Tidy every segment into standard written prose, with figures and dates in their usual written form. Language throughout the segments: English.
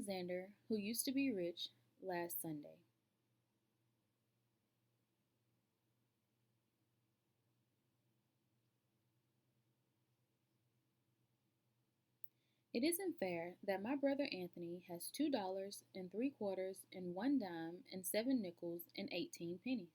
Alexander, who used to be rich, last Sunday. It isn't fair that my brother Anthony has $2.03 and 1 dime and 7 nickels and 18 pennies.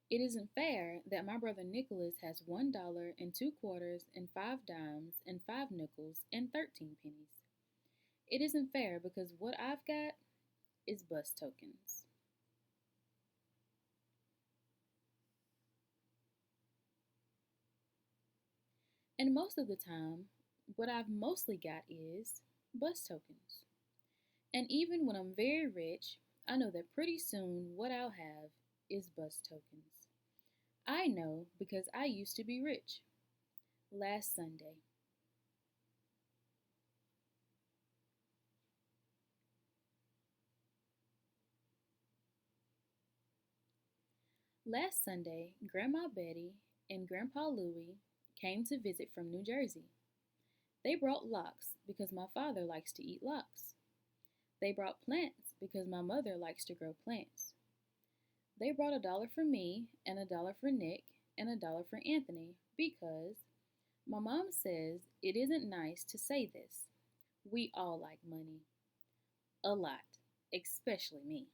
It isn't fair that my brother Nicholas has $1.02 and 5 dimes and 5 nickels and 13 pennies. It isn't fair because what I've got is bus tokens. And most of the time, what I've mostly got is bus tokens. And even when I'm very rich, I know that pretty soon what I'll have is bus tokens. I know because I used to be rich. Last Sunday. Last Sunday, Grandma Betty and Grandpa Louie came to visit from New Jersey. They brought lox because my father likes to eat lox. They brought plants because my mother likes to grow plants. They brought $1 for me and $1 for Nick and $1 for Anthony because my mom says it isn't nice to say this. We all like money. A lot, especially me.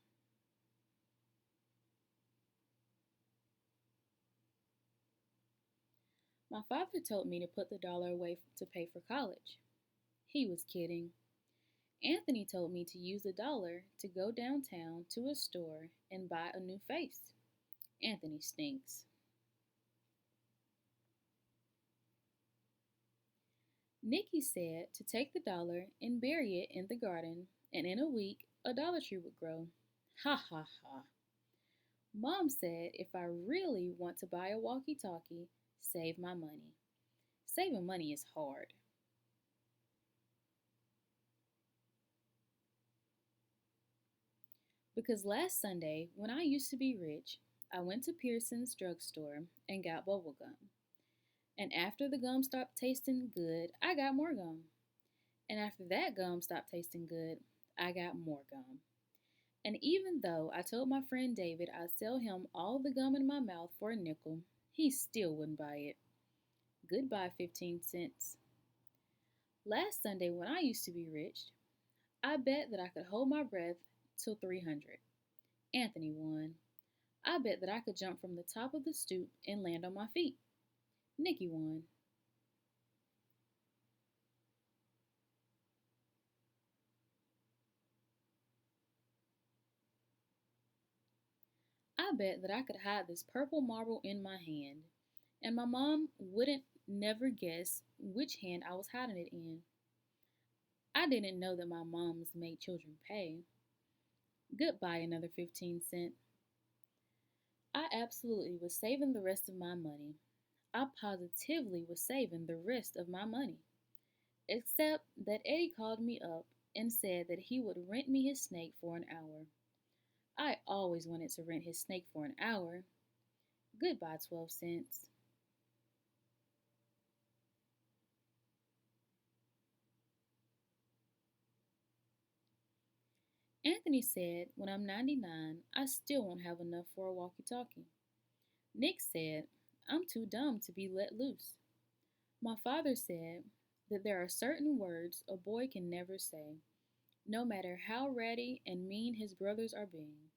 My father told me to put the dollar away to pay for college. He was kidding. Anthony told me to use the dollar to go downtown to a store and buy a new face. Anthony stinks. Nikki said to take the dollar and bury it in the garden, and in a week a Dollar Tree would grow. Ha ha ha. Mom said if I really want to buy a walkie talkie, save my money. Saving money is hard. Because last Sunday, when I used to be rich, I went to Pearson's drugstore and got bubble gum. And after the gum stopped tasting good, I got more gum. And after that gum stopped tasting good, I got more gum. And even though I told my friend David I'd sell him all the gum in my mouth for a nickel, he still wouldn't buy it. Goodbye, 15 cents. Last Sunday, when I used to be rich, I bet that I could hold my breath till 300. Anthony won. I bet that I could jump from the top of the stoop and land on my feet. Nikki won. I bet that I could hide this purple marble in my hand, and my mom wouldn't never guess which hand I was hiding it in. I didn't know that my moms made children pay. Goodbye, another 15 cent. I absolutely was saving the rest of my money. I positively was saving the rest of my money. Except that Eddie called me up and said that he would rent me his snake for an hour. I always wanted to rent his snake for an hour. Goodbye, 12 cents. Anthony said when I'm 99, I still won't have enough for a walkie talkie. Nick said I'm too dumb to be let loose. My father said that there are certain words a boy can never say, no matter how ratty and mean his brothers are being.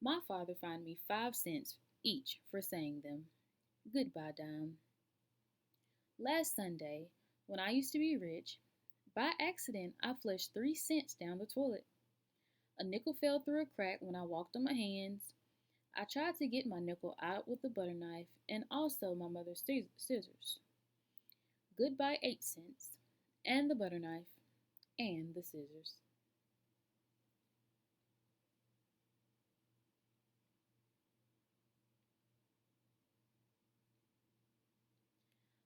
My father fined me 5 cents each for saying them. Goodbye, dime. Last Sunday, when I used to be rich, by accident I flushed 3 cents down the toilet. A nickel fell through a crack when I walked on my hands. I tried to get my nickel out with the butter knife and also my mother's scissors. Goodbye, 8 cents, and the butter knife, and the scissors.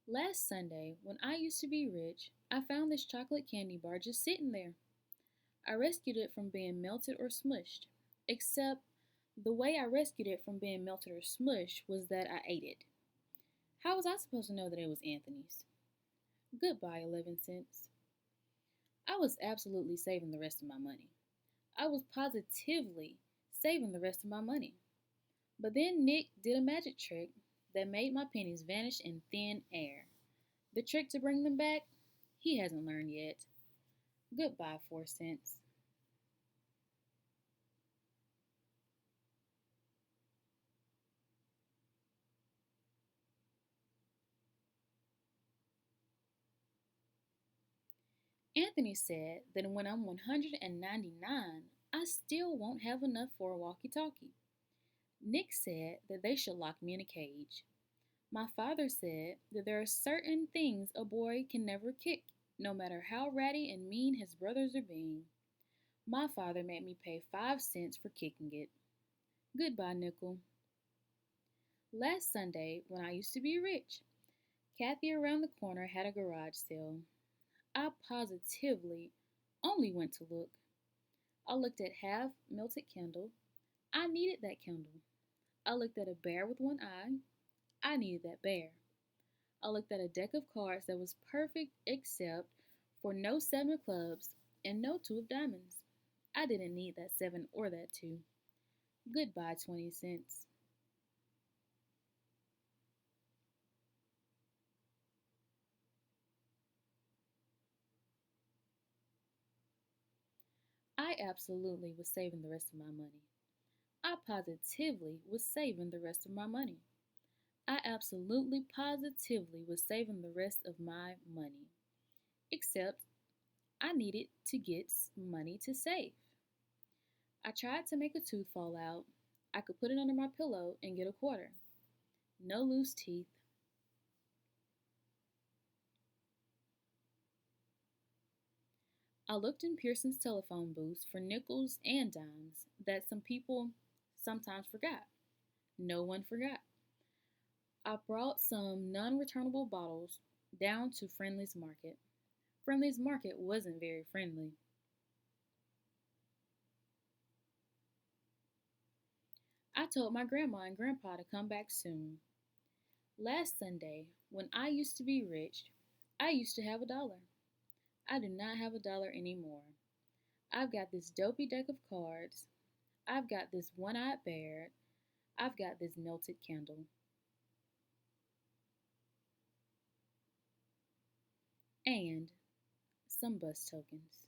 Last Sunday, when I used to be rich, I found this chocolate candy bar just sitting there. I rescued it from being melted or smushed, except the way I rescued it from being melted or smushed was that I ate it. How was I supposed to know that it was Anthony's? Goodbye, 11 cents. I was absolutely saving the rest of my money. I was positively saving the rest of my money. But then Nick did a magic trick that made my pennies vanish in thin air. The trick to bring them back, he hasn't learned yet. Goodbye, 4 cents. Anthony said that when I'm 199, I still won't have enough for a walkie talkie. Nick said that they should lock me in a cage. My father said that there are certain things a boy can never kick, no matter how ratty and mean his brothers are being. My father made me pay 5 cents for kicking it. Goodbye, nickel. Last Sunday, when I used to be rich, Kathy around the corner had a garage sale. I positively only went to look. I looked at half melted candle. I needed that candle. I looked at a bear with one eye. I needed that bear. I looked at a deck of cards that was perfect except for no seven of clubs and no two of diamonds. I didn't need that seven or that two. Goodbye, 20 cents. I absolutely was saving the rest of my money. I positively was saving the rest of my money. I absolutely positively was saving the rest of my money. Except I needed to get money to save. I tried to make a tooth fall out. I could put it under my pillow and get a quarter. No loose teeth. I looked in Pearson's telephone booth for nickels and dimes that some people sometimes forgot. No one forgot. I brought some non returnable bottles down to Friendly's Market. Friendly's Market wasn't very friendly. I told my grandma and grandpa to come back soon. Last Sunday, when I used to be rich, I used to have a dollar. I do not have a dollar anymore. I've got this dopey deck of cards. I've got this one eyed bear. I've got this melted candle. And some bus tokens.